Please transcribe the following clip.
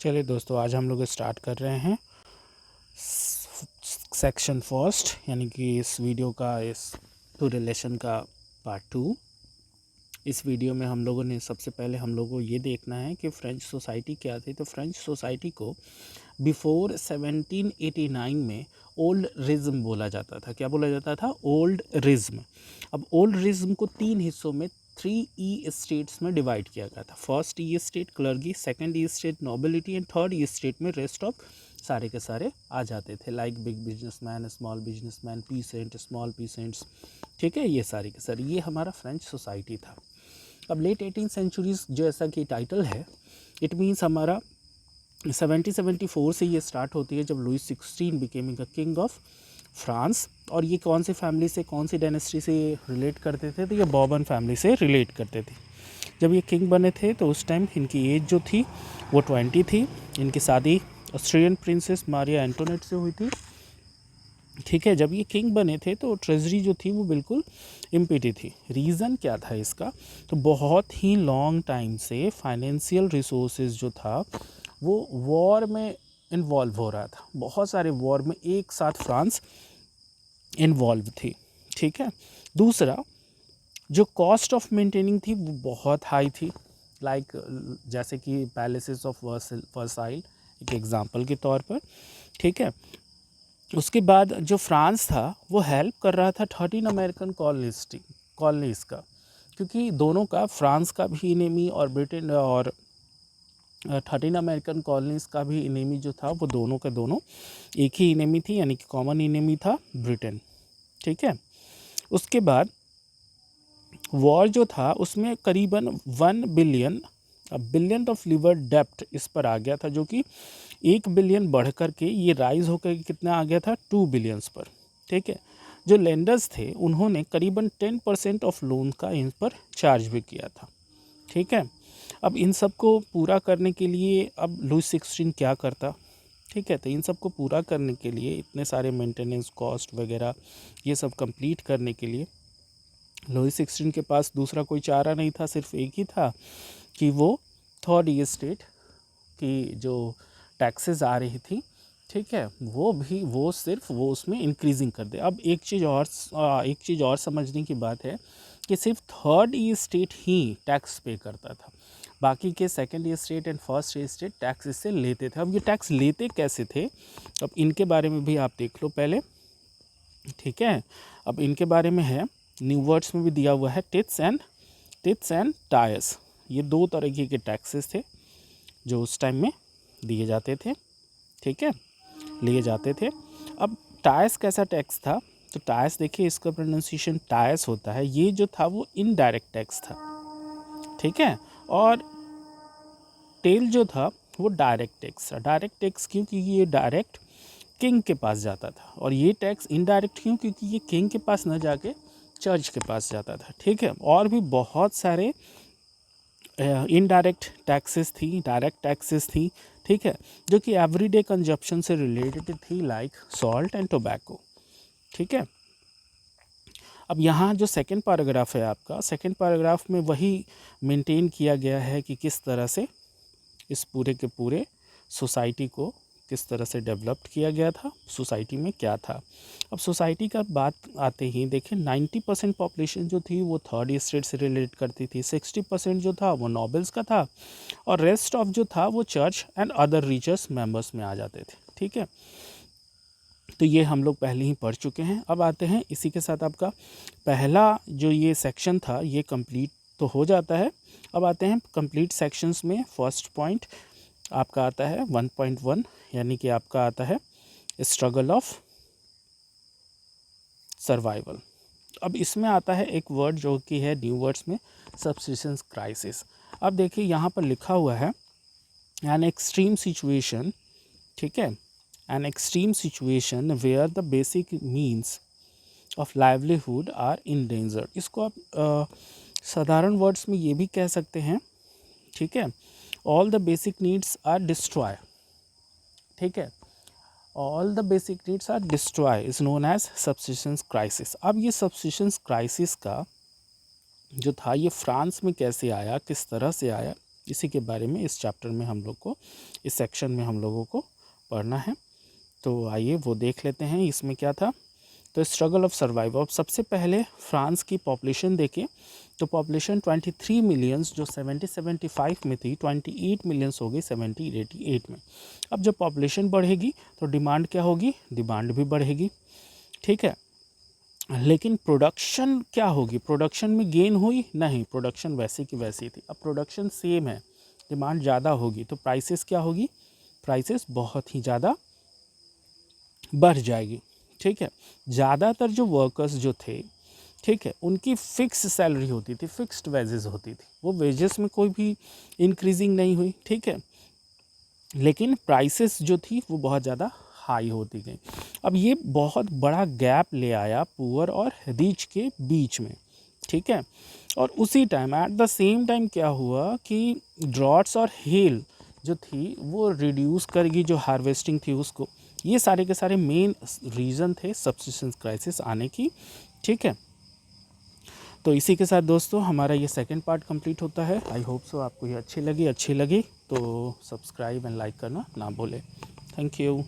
चलिए दोस्तों, आज हम लोग स्टार्ट कर रहे हैं सेक्शन फर्स्ट, यानी कि इस वीडियो का इस टू रिलेशन का पार्ट 2। इस वीडियो में हम लोगों ने सबसे पहले हम लोगों को ये देखना है कि फ्रेंच सोसाइटी क्या थी। तो फ्रेंच सोसाइटी को बिफोर 1789 में ओल्ड रिज्म बोला जाता था। क्या बोला जाता था? Old rhythm. अब ओल्ड रिज्म को 3 हिस्सों में 3 ई स्टेट्स में डिवाइड किया गया था। First E state clergy, second E state nobility and third E state में रेस्ट ऑफ सारे के सारे आ जाते थे, like big businessman, small businessman, pheasant, small peasants. ठीक है, ये सारे के सारे, ये हमारा फ्रेंच सोसाइटी था। अब लेट 18 सेंचुरीज जैसा कि टाइटल है, इट मीन्स हमारा 1774 से ये स्टार्ट होती है, जब Louis 16 becoming a king of France. और ये कौन सी फैमिली से, कौन सी डायनेस्टी से रिलेट करते थे? तो ये बॉर्बन फैमिली से रिलेट करते थे। जब ये किंग बने थे तो उस टाइम इनकी एज जो थी वो 20 थी। इनकी शादी ऑस्ट्रियन प्रिंसेस मारिया एंटोनेट से हुई थी। ठीक है, जब ये किंग बने थे तो ट्रेजरी जो थी वो बिल्कुल इम्पिटी थी। रीज़न क्या था इसका? तो बहुत ही लॉन्ग टाइम से फाइनेंशियल रिसोर्सेज जो था वो वॉर में इन्वॉल्व हो रहा था। बहुत सारे वॉर में एक साथ फ्रांस इन्वॉल्व थी। ठीक है, दूसरा जो कॉस्ट ऑफ मेंटेनिंग थी वो बहुत हाई थी, लाइक जैसे कि पैलेसेस ऑफ वर्साइल एक एग्जांपल के तौर पर। ठीक है, उसके बाद जो फ्रांस था वो हेल्प कर रहा था 13 अमेरिकन कॉलोनीज का, क्योंकि दोनों का, फ्रांस का भी इनेमी और ब्रिटेन और 13 अमेरिकन कॉलोनीज का भी इनेमी जो था वो दोनों के दोनों एक ही इनेमी थी, यानी कि कॉमन इनेमी था ब्रिटेन। ठीक है, उसके बाद वॉर जो था उसमें करीबन 1 बिलियन ऑफ लिवर डेप्ट इस पर आ गया था, जो कि 1 बिलियन बढ़ कर के ये राइज होकर कितना आ गया था? 2 बिलियंस पर। ठीक है, जो लेंडर्स थे उन्होंने करीबन 10% ऑफ लोन का इन पर चार्ज भी किया था। ठीक है, अब इन सब को पूरा करने के लिए अब लुइस 16 क्या करता? ठीक है, तो इन सब को पूरा करने के लिए, इतने सारे मेंटेनेंस कॉस्ट वगैरह ये सब कंप्लीट करने के लिए लुइस 16 के पास दूसरा कोई चारा नहीं था, सिर्फ एक ही था कि वो थर्ड ई स्टेट की जो टैक्सेस आ रही थी, ठीक है, वो सिर्फ वो उसमें इंक्रीजिंग कर दे। अब एक चीज़ और समझने की बात है कि सिर्फ थर्ड ई स्टेट ही टैक्स पे करता था, बाकी के second E state and first E state tax इससे लेते थे। अब ये टैक्स लेते कैसे थे? अब इनके बारे में भी आप देख लो पहले। ठीक है, अब इनके बारे में है, न्यू वर्ड्स में भी दिया हुआ है, टिथ्स एंड टायर्स। ये 2 तरीके के टैक्सेस थे जो उस टाइम में दिए जाते थे। ठीक है, लिए जाते थे। अब टायर्स कैसा टैक्स था? तो टायर्स देखिए, इसका प्रोनाउंसिएशन टायर्स होता है। ये जो था वो इनडायरेक्ट टैक्स था। ठीक है, और टेल जो था वो डायरेक्ट टैक्स था। डायरेक्ट टैक्स क्यों? क्योंकि ये डायरेक्ट किंग के पास जाता था। और ये टैक्स इनडायरेक्ट क्यों? क्योंकि ये किंग के पास न जाके चर्च के पास जाता था। ठीक है, और भी बहुत सारे इनडायरेक्ट टैक्सेस थी, डायरेक्ट टैक्सेस थी। ठीक है, जो कि एवरीडे कंजप्शन से रिलेटेड थी, लाइक सॉल्ट एंड टोबैको। ठीक है, अब यहाँ जो सेकंड पैराग्राफ है आपका, सेकंड पैराग्राफ में वही मेंटेन किया गया है कि किस तरह से इस पूरे के पूरे सोसाइटी को किस तरह से डेवलप्ड किया गया था, सोसाइटी में क्या था। अब सोसाइटी का बात आते ही देखिए, 90% पॉपुलेशन जो थी वो थर्ड स्टेट से रिलेट करती थी, 60% जो था वो नॉबल्स का था, और रेस्ट ऑफ जो था वो church and other religious members में आ जाते थे। ठीक है, तो ये हम लोग पहले ही पढ़ चुके हैं। अब आते हैं, इसी के साथ आपका पहला जो ये सेक्शन था ये कंप्लीट तो हो जाता है। अब आते हैं कंप्लीट सेक्शंस में। फर्स्ट पॉइंट आपका आता है 1.1, यानी कि आपका आता है स्ट्रगल ऑफ सर्वाइवल। अब इसमें आता है एक वर्ड जो कि है न्यू वर्ड्स में, सबसिस्टेंस क्राइसिस। अब देखिए यहाँ पर लिखा हुआ है एन एक्सट्रीम सिचुएशन। ठीक है, an extreme situation where the basic means of livelihood are in danger. इसको आप साधारण वर्ड्स में ये भी कह सकते हैं। ठीक है, all the basic needs are destroy. ठीक है, all the basic needs are destroy is known as subsistence crisis. अब ये सबसिस्टेंस क्राइसिस का जो था ये फ्रांस में कैसे आया, किस तरह से आया, इसी के बारे में इस चैप्टर में हम लोग को, इस सेक्शन में हम लोगों को पढ़ना है। तो आइए वो देख लेते हैं इसमें क्या था। तो स्ट्रगल ऑफ सर्वाइव। अब सबसे पहले फ्रांस की पॉपुलेशन देखें तो पॉपुलेशन 23 मिलियंस जो 70-75 में थी 28 मिलियंस हो गई 70-88 में। अब जब पॉपुलेशन बढ़ेगी तो डिमांड क्या होगी, डिमांड भी बढ़ेगी, ठीक है। लेकिन प्रोडक्शन क्या होगी, प्रोडक्शन में गेन हुई नहीं, प्रोडक्शन वैसी की वैसी थी। अब प्रोडक्शन सेम है, डिमांड ज़्यादा होगी तो प्राइसेस क्या होगी, प्राइसेस बहुत ही ज़्यादा बढ़ जाएगी, ठीक है। ज़्यादातर जो वर्कर्स जो थे, ठीक है, उनकी फ़िक्स सैलरी होती थी, फिक्स्ड वेजेस होती थी, वो वेजेस में कोई भी इंक्रीजिंग नहीं हुई, ठीक है। लेकिन प्राइसेस जो थी वो बहुत ज़्यादा हाई होती गई। अब ये बहुत बड़ा गैप ले आया पुअर और रिच के बीच में, ठीक है। और उसी time at the same time क्या हुआ कि ड्रॉट्स और हेल जो थी वो रिड्यूस करेगी जो हार्वेस्टिंग थी उसको। ये सारे के सारे मेन रीज़न थे सब्सिस्टेंस क्राइसिस आने की, ठीक है। तो इसी के साथ दोस्तों हमारा ये सेकंड पार्ट कंप्लीट होता है। आई होप सो आपको ये अच्छी लगी तो सब्सक्राइब एंड लाइक करना ना भूलें। Thank you.